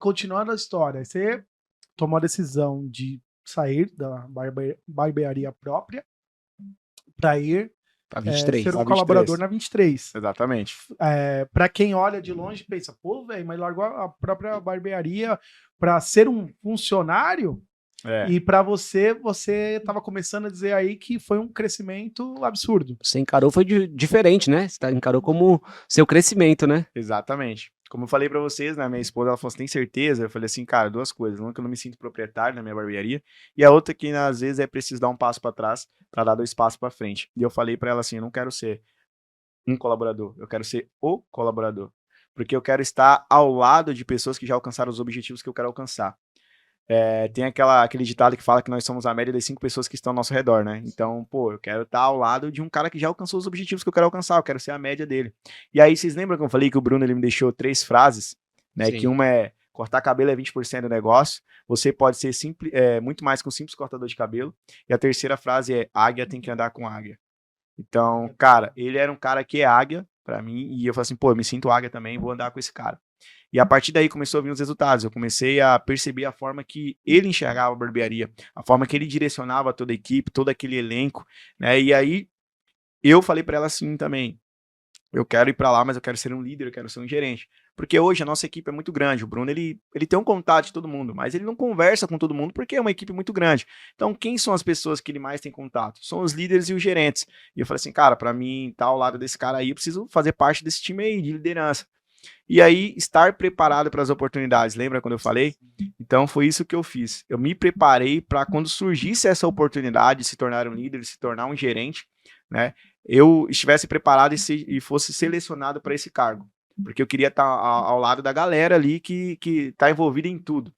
continuando a história, você tomou a decisão de sair da barbearia própria para ir Pra 23. ser um Pra 23. colaborador na 23. Exatamente. Para quem olha de longe, pensa, pô, velho, mas largou a própria barbearia para ser um funcionário. E para você estava começando a dizer aí que foi um crescimento absurdo. Você encarou, foi diferente, né? Você encarou como seu crescimento, né? Exatamente. Como eu falei pra vocês, né, minha esposa, ela falou, você tem certeza? Eu falei assim, cara, duas coisas. Uma que eu não me sinto proprietário na minha barbearia, e a outra que, às vezes, é preciso dar um passo pra trás pra dar 2 passos pra frente. E eu falei pra ela assim, eu não quero ser um colaborador, eu quero ser o colaborador. Porque eu quero estar ao lado de pessoas que já alcançaram os objetivos que eu quero alcançar. Tem aquele ditado que fala que nós somos a média das 5 pessoas que estão ao nosso redor, né? Então, pô, eu quero estar ao lado de um cara que já alcançou os objetivos que eu quero alcançar, eu quero ser a média dele. E aí, vocês lembram que eu falei que o Bruno ele me deixou 3 frases, né? Sim. Que uma é, cortar cabelo é 20% do negócio, você pode ser muito mais que um simples cortador de cabelo. E a terceira frase é, águia tem que andar com águia. Então, cara, ele era um cara que é águia pra mim, e eu falei assim, pô, eu me sinto águia também, vou andar com esse cara. E a partir daí começou a vir os resultados. Eu comecei a perceber a forma que ele enxergava a barbearia, a forma que ele direcionava toda a equipe, todo aquele elenco, né? E aí eu falei pra ela assim também, eu quero ir pra lá, mas eu quero ser um líder, eu quero ser um gerente. Porque hoje a nossa equipe é muito grande. O Bruno, ele tem um contato de todo mundo, mas ele não conversa com todo mundo porque é uma equipe muito grande. Então, quem são as pessoas que ele mais tem contato? São os líderes e os gerentes. E eu falei assim, cara, pra mim, estar ao lado desse cara aí, eu preciso fazer parte desse time aí de liderança. E aí, estar preparado para as oportunidades. Lembra quando eu falei? Então, foi isso que eu fiz. Eu me preparei para quando surgisse essa oportunidade de se tornar um líder, de se tornar um gerente, né? Eu estivesse preparado e fosse selecionado para esse cargo. Porque eu queria estar ao lado da galera ali que está envolvida em tudo.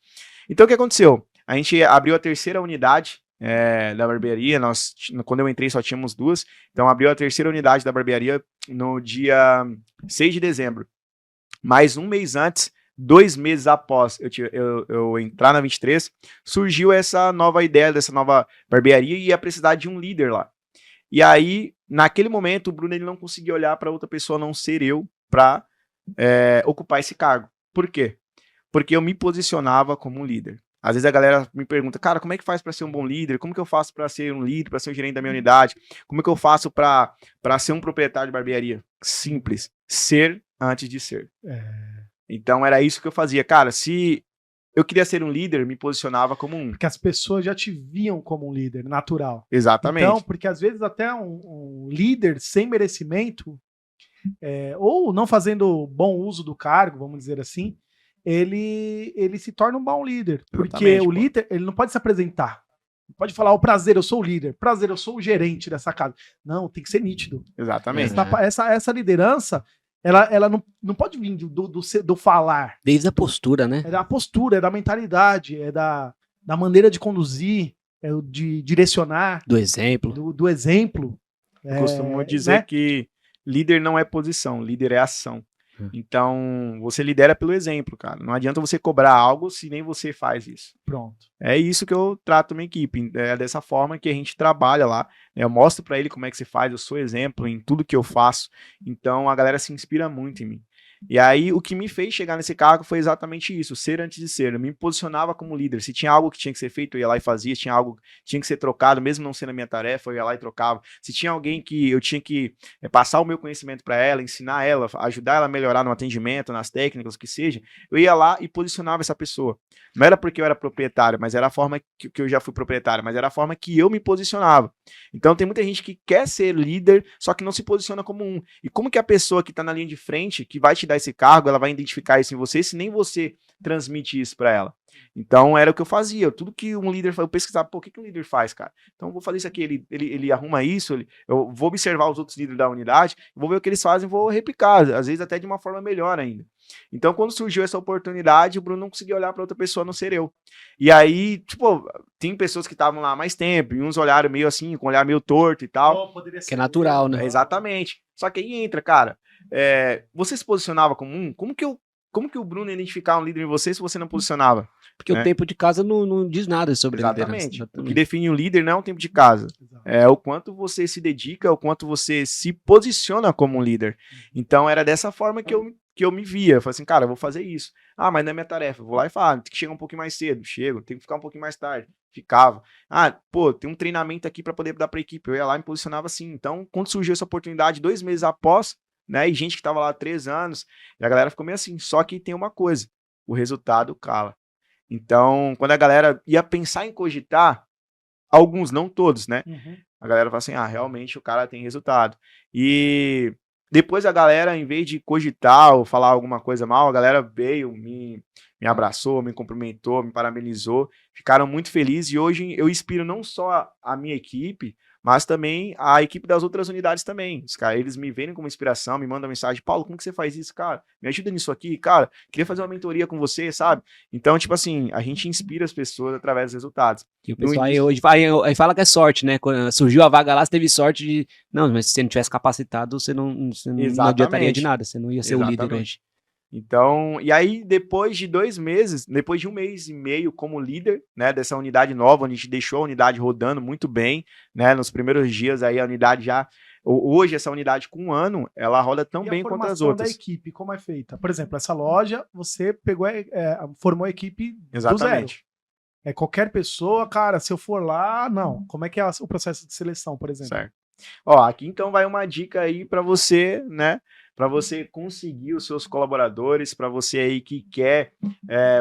Então, o que aconteceu? A gente abriu a terceira unidade da barbearia. Quando eu entrei, só tínhamos 2. Então, abriu a terceira unidade da barbearia no dia 6 de dezembro. Mais um mês antes, 2 meses após eu entrar na 23, surgiu essa nova ideia dessa nova barbearia e ia precisar de um líder lá. E aí, naquele momento, o Bruno ele não conseguia olhar para outra pessoa a não ser eu para ocupar esse cargo. Por quê? Porque eu me posicionava como um líder. Às vezes a galera me pergunta, cara, como é que faz para ser um bom líder? Como que eu faço para ser um líder, para ser um gerente da minha unidade? Como é que eu faço para ser um proprietário de barbearia? Simples. Ser antes de ser. Então era isso que eu fazia. Cara, se eu queria ser um líder, me posicionava como um. Porque as pessoas já te viam como um líder natural. Exatamente. Então, porque às vezes até um líder sem merecimento, ou não fazendo bom uso do cargo, vamos dizer assim, ele se torna um bom líder. Porque Exatamente, o líder, ele não pode se apresentar. Não pode falar, o prazer, eu sou o líder. Prazer, eu sou o gerente dessa casa. Não, tem que ser nítido. Exatamente. Essa liderança, ela não pode vir do falar. Desde a postura, né? É da postura, é da mentalidade, é da maneira de conduzir, de direcionar. Do exemplo. Do exemplo. Eu costumo dizer que líder não é posição, líder é ação. Então, você lidera pelo exemplo, cara. Não adianta você cobrar algo se nem você faz isso. Pronto. É isso que eu trato minha equipe. É dessa forma que a gente trabalha lá. Eu mostro pra ele como é que se faz, eu sou exemplo em tudo que eu faço. Então, a galera se inspira muito em mim. E aí, o que me fez chegar nesse cargo foi exatamente isso, ser antes de ser. Eu me posicionava como líder. Se tinha algo que tinha que ser feito, eu ia lá e fazia. Se tinha algo que tinha que ser trocado, mesmo não sendo a minha tarefa, eu ia lá e trocava. Se tinha alguém que eu tinha que passar o meu conhecimento para ela, ensinar ela, ajudar ela a melhorar no atendimento, nas técnicas, o que seja, eu ia lá e posicionava essa pessoa. Não era porque eu era proprietário, mas era a forma que eu já fui proprietário, mas era a forma que eu me posicionava. Então, tem muita gente que quer ser líder, só que não se posiciona como um. E como que a pessoa que está na linha de frente, que vai te dar esse cargo, ela vai identificar isso em você, se nem você transmite isso para ela? Então, era o que eu fazia. Tudo que um líder faz, eu pesquisava, pô, o que um líder faz, cara? Então, eu vou fazer isso aqui, ele arruma isso, eu vou observar os outros líderes da unidade, vou ver o que eles fazem, vou replicar, às vezes até de uma forma melhor ainda. Então, quando surgiu essa oportunidade, o Bruno não conseguia olhar para outra pessoa a não ser eu. E aí, tipo, tem pessoas que estavam lá há mais tempo, e uns olharam meio assim, com um olhar meio torto e tal. Que é natural, né? Exatamente. Só que aí entra, cara, você se posicionava como um? Como que o Bruno ia identificar um líder em você se você não posicionava? Porque o tempo de casa não diz nada sobre Exatamente. liderança. O que define um líder não é o tempo de casa. É o quanto você se dedica, o quanto você se posiciona como um líder. Então, era dessa forma que eu que eu me via. Eu falei assim, cara, eu vou fazer isso. Ah, mas não é minha tarefa. Eu vou lá e falo, tem que chegar um pouquinho mais cedo. Chego, tem que ficar um pouquinho mais tarde. Ficava. Ah, pô, tem um treinamento aqui para poder dar pra equipe. Eu ia lá e me posicionava assim. Então, quando surgiu essa oportunidade, 2 meses após, né, e gente que tava lá há 3 anos, e a galera ficou meio assim. Só que tem uma coisa, o resultado cala. Então, quando a galera ia pensar em cogitar, alguns, não todos, né? A galera fala assim, realmente o cara tem resultado. E depois a galera, em vez de cogitar ou falar alguma coisa mal, a galera veio, me abraçou, me cumprimentou, me parabenizou, ficaram muito felizes e hoje eu inspiro não só a minha equipe, mas também a equipe das outras unidades também. Os caras, eles me veem como inspiração, me mandam mensagem, Paulo, como que você faz isso, cara? Me ajuda nisso aqui, cara, queria fazer uma mentoria com você, sabe? Então, tipo assim, a gente inspira as pessoas através dos resultados. E o pessoal aí hoje aí fala que é sorte, né? Quando surgiu a vaga lá, você teve sorte de... Não, mas se você não tivesse capacitado, você não adiantaria de nada, você não ia ser o líder hoje. Então, e aí depois de 2 meses, depois de 1 mês e meio como líder, né, dessa unidade nova, onde a gente deixou a unidade rodando muito bem, né, nos primeiros dias aí a unidade já, hoje essa unidade com 1 ano, ela roda tão bem quanto as outras. E a formação da equipe, como é feita? Por exemplo, essa loja, você pegou, formou a equipe Exatamente. do zero. É qualquer pessoa, cara, se eu for lá, não. Como é que é o processo de seleção, por exemplo? Certo. Ó, aqui então vai uma dica aí para você, né, para você conseguir os seus colaboradores, para você aí que quer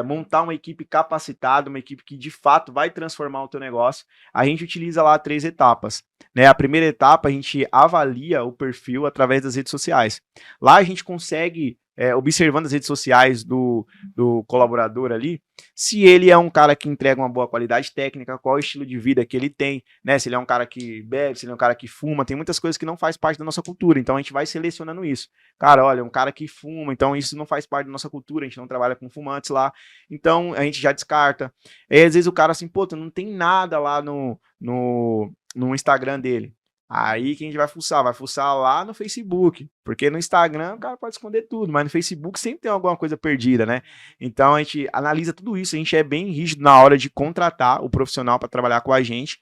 montar uma equipe capacitada, uma equipe que de fato vai transformar o teu negócio. A gente utiliza lá 3 etapas. Né? A primeira etapa, a gente avalia o perfil através das redes sociais. Lá a gente consegue, observando as redes sociais do colaborador ali, se ele é um cara que entrega uma boa qualidade técnica, qual é o estilo de vida que ele tem, né? Se ele é um cara que bebe, se ele é um cara que fuma, tem muitas coisas que não faz parte da nossa cultura, então a gente vai selecionando isso. Cara, olha, um cara que fuma, então isso não faz parte da nossa cultura, a gente não trabalha com fumantes lá, então a gente já descarta. E às vezes o cara assim, pô, não tem nada lá no Instagram dele. Aí que a gente vai fuçar lá no Facebook, porque no Instagram o cara pode esconder tudo, mas no Facebook sempre tem alguma coisa perdida, né? Então a gente analisa tudo isso, a gente é bem rígido na hora de contratar o profissional para trabalhar com a gente,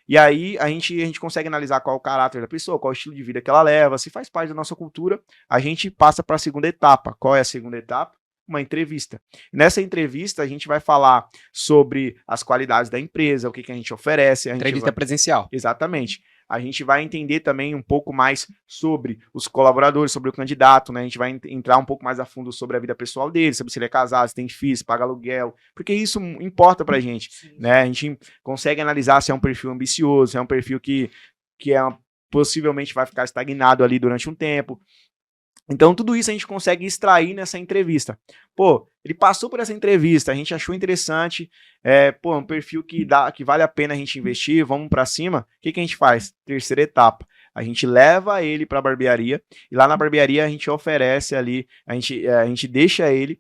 e aí a gente consegue analisar qual é o caráter da pessoa, qual é o estilo de vida que ela leva, se faz parte da nossa cultura, a gente passa para a segunda etapa. Qual é a segunda etapa? Uma entrevista. Nessa entrevista, a gente vai falar sobre as qualidades da empresa, o que a gente oferece. Entrevista presencial. Exatamente. A gente vai entender também um pouco mais sobre os colaboradores, sobre o candidato, né? A gente vai entrar um pouco mais a fundo sobre a vida pessoal dele, sobre se ele é casado, se tem filhos, se paga aluguel, porque isso importa pra gente, né? A gente consegue analisar se é um perfil ambicioso, se é um perfil que possivelmente vai ficar estagnado ali durante um tempo. Então, tudo isso a gente consegue extrair nessa entrevista. Pô, ele passou por essa entrevista, a gente achou interessante, um perfil que vale a pena a gente investir, vamos pra cima. O que a gente faz? Terceira etapa. A gente leva ele pra barbearia, e lá na barbearia a gente oferece ali, a gente deixa ele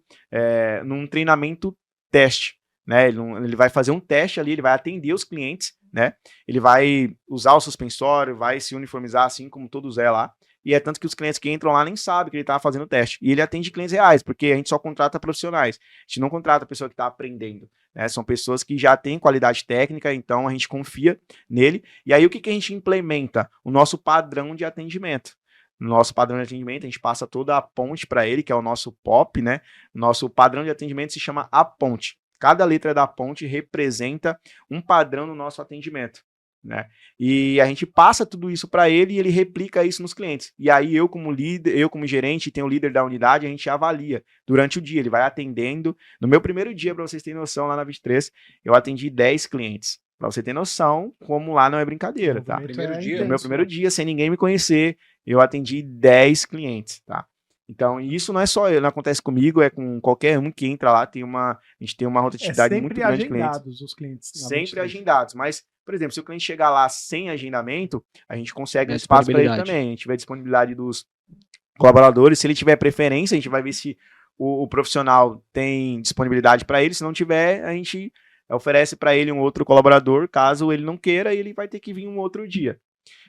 num treinamento teste. Né? Ele vai fazer um teste ali, ele vai atender os clientes, né? Ele vai usar o suspensório, vai se uniformizar assim como todos lá. E é tanto que os clientes que entram lá nem sabem que ele está fazendo o teste. E ele atende clientes reais, porque a gente só contrata profissionais. A gente não contrata a pessoa que está aprendendo. Né? São pessoas que já têm qualidade técnica, então a gente confia nele. E aí o que a gente implementa? O nosso padrão de atendimento. No nosso padrão de atendimento, a gente passa toda a ponte para ele, que é o nosso POP, né? O nosso padrão de atendimento se chama a ponte. Cada letra da ponte representa um padrão no nosso atendimento. Né? E a gente passa tudo isso para ele e ele replica isso nos clientes. E aí eu como líder, eu como gerente, tem o líder da unidade, a gente avalia durante o dia, ele vai atendendo. No meu primeiro dia, para vocês terem noção, lá na 23, eu atendi 10 clientes. Para você ter noção, como lá não é brincadeira, tá? No meu primeiro dia, sem ninguém me conhecer, eu atendi 10 clientes, tá? Então, isso não é só não acontece comigo, é com qualquer um que entra lá, a gente tem uma rotatividade muito grande de clientes. Os clientes. Sempre agendados, mas, por exemplo, se o cliente chegar lá sem agendamento, a gente consegue um espaço para ele também. A gente vê a disponibilidade dos colaboradores, se ele tiver preferência, a gente vai ver se o profissional tem disponibilidade para ele, se não tiver, a gente oferece para ele um outro colaborador, caso ele não queira, ele vai ter que vir um outro dia.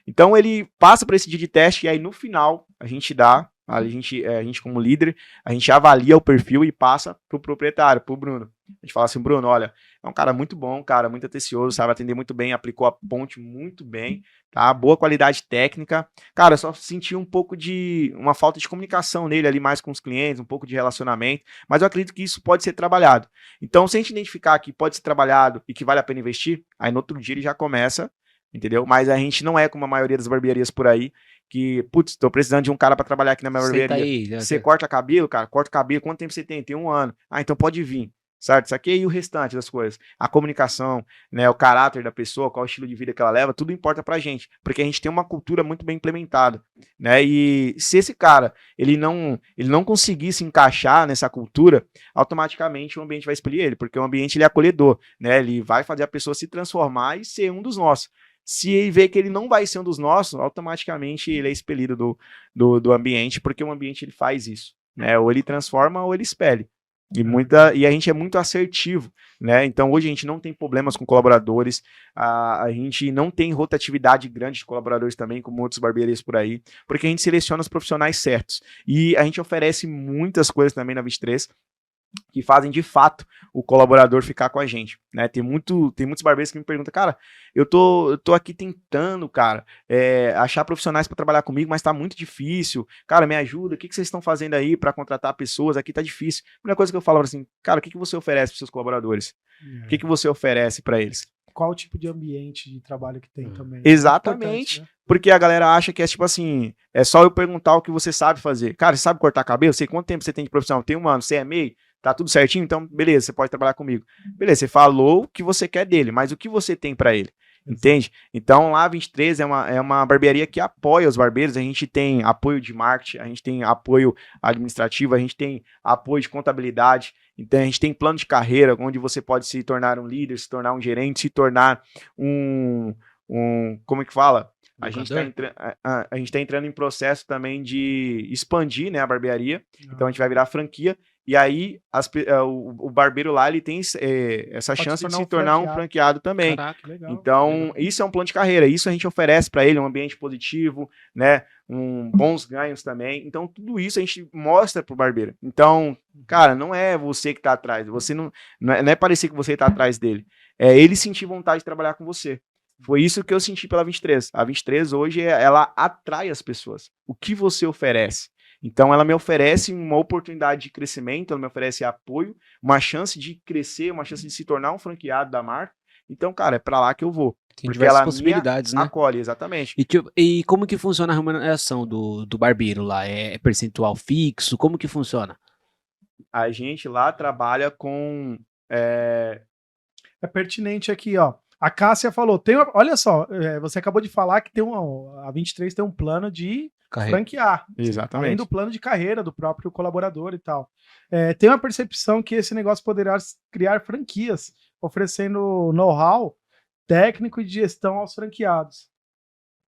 Então, ele passa por esse dia de teste e aí, no final, a gente dá A gente como líder, a gente avalia o perfil e passa pro proprietário, pro Bruno. A gente fala assim, Bruno, olha, é um cara muito bom, cara, muito atencioso, sabe atender muito bem, aplicou a ponte muito bem, tá? Boa qualidade técnica. Cara, eu só senti um pouco de uma falta de comunicação nele ali mais com os clientes, um pouco de relacionamento, mas eu acredito que isso pode ser trabalhado. Então, se a gente identificar que pode ser trabalhado e que vale a pena investir, aí no outro dia ele já começa, entendeu? Mas a gente não é como a maioria das barbearias por aí, que, putz, tô precisando de um cara para trabalhar aqui na minha barbearia. Você corta cabelo, cara? Corta cabelo. Quanto tempo você tem? Tem 1 ano. Ah, então pode vir. Certo? Isso aqui e o restante das coisas. A comunicação, né, o caráter da pessoa, qual o estilo de vida que ela leva, tudo importa pra gente. Porque a gente tem uma cultura muito bem implementada, né? E se esse cara, ele não conseguir se encaixar nessa cultura, automaticamente o ambiente vai expelir ele, porque o ambiente ele é acolhedor, né? Ele vai fazer a pessoa se transformar e ser um dos nossos. Se ele vê que ele não vai ser um dos nossos, automaticamente ele é expelido do ambiente, porque o ambiente ele faz isso, né? Ou ele transforma ou ele expele. E a gente é muito assertivo, né? Então hoje a gente não tem problemas com colaboradores, a gente não tem rotatividade grande de colaboradores também, como outros barbearias por aí, porque a gente seleciona os profissionais certos. E a gente oferece muitas coisas também na 23, que fazem de fato o colaborador ficar com a gente, né? Tem muitos barbeiros que me perguntam, cara, eu tô aqui tentando, cara, achar profissionais para trabalhar comigo, mas tá muito difícil, cara, me ajuda, o que vocês estão fazendo aí para contratar pessoas, aqui tá difícil. A primeira coisa que eu falo assim, cara, o que você oferece para seus colaboradores? O que você oferece para eles? Qual o tipo de ambiente de trabalho que tem também? Exatamente, né? Porque a galera acha que é tipo assim, é só eu perguntar o que você sabe fazer. Cara, você sabe cortar cabelo? Sei quanto tempo você tem de profissão? Tem 1 ano, você é MEI? Tá tudo certinho? Então, beleza, você pode trabalhar comigo. Beleza, você falou o que você quer dele, mas o que você tem para ele? Entende? Então, lá a 23 é uma barbearia que apoia os barbeiros. A gente tem apoio de marketing, a gente tem apoio administrativo, a gente tem apoio de contabilidade. Então, a gente tem plano de carreira, onde você pode se tornar um líder, se tornar um gerente, se tornar como é que fala? A gente está entrando em processo também de expandir, né, a barbearia. Então, a gente vai virar franquia. E aí, o barbeiro lá, ele tem essa chance de se tornar um franqueado também. Caraca, legal. Então, isso é um plano de carreira. Isso a gente oferece para ele, um ambiente positivo, né? Bons ganhos também. Então, tudo isso a gente mostra pro barbeiro. Então, cara, não é você que tá atrás. Você não é parecer que você tá atrás dele. É ele sentir vontade de trabalhar com você. Foi isso que eu senti pela 23. A 23 hoje, ela atrai as pessoas. O que você oferece? Então, ela me oferece uma oportunidade de crescimento, ela me oferece apoio, uma chance de crescer, uma chance de se tornar um franqueado da marca. Então, cara, é pra lá que eu vou. Tem diversas possibilidades, né? Acolhe, exatamente. E como que funciona a remuneração do barbeiro lá? É percentual fixo? Como que funciona? A gente lá trabalha com... É pertinente aqui, ó. A Cássia falou, olha só, você acabou de falar que a 23 tem um plano de franquear. Exatamente. Além do plano de carreira do próprio colaborador e tal. Tem uma percepção que esse negócio poderá criar franquias, oferecendo know-how técnico e de gestão aos franqueados.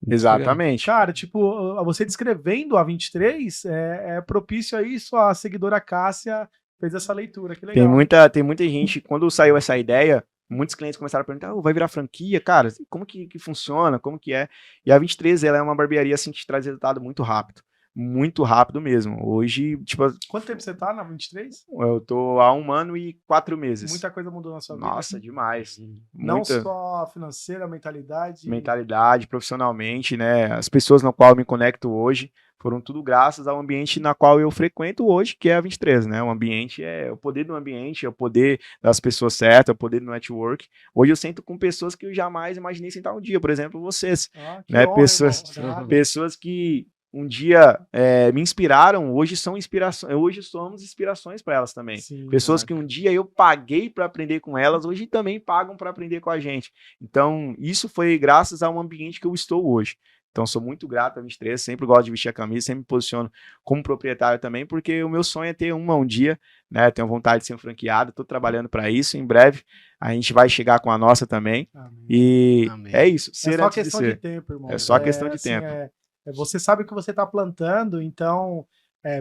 Exatamente. Cara, tipo, você descrevendo a 23 é propício a isso, a seguidora Cássia fez essa leitura, que legal. Tem muita gente, quando saiu essa ideia, muitos clientes começaram a perguntar, vai virar franquia? Cara, como que funciona? Como que é? E a 23, ela é uma barbearia assim que traz resultado muito rápido. Muito rápido mesmo. Hoje, tipo... Quanto tempo você tá na 23? Eu tô há 1 ano e 4 meses. Muita coisa mudou na sua vida. Nossa, demais. Não só financeira, mentalidade. Mentalidade, profissionalmente, né? As pessoas na qual eu me conecto hoje foram tudo graças ao ambiente na qual eu frequento hoje, que é a 23, né? O ambiente o poder do ambiente, é o poder das pessoas certas, é o poder do network. Hoje eu sento com pessoas que eu jamais imaginei sentar um dia, por exemplo, vocês. Né? Honra, pessoas que um dia me inspiraram, hoje somos inspirações para elas também. Sim, pessoas que um dia eu paguei para aprender com elas, hoje também pagam para aprender com a gente. Então, isso foi graças ao ambiente que eu estou hoje. Então, sou muito grato a 23, sempre gosto de vestir a camisa, sempre me posiciono como proprietário também, porque o meu sonho é ter um dia, né? Tenho vontade de ser um franqueado, estou trabalhando para isso. Em breve, a gente vai chegar com a nossa também. Amém. E Amém. É isso. É só questão de tempo, irmão. É só questão de tempo. Você sabe o que você está plantando, então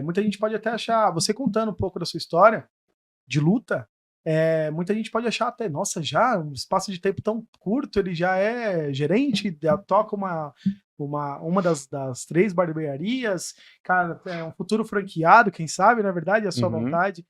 muita gente pode até achar, você contando um pouco da sua história de luta, muita gente pode achar até, nossa, já um espaço de tempo tão curto, ele já é gerente, já toca uma das 3 barbearias, cara, é um futuro franqueado, quem sabe, na verdade, é a sua vontade.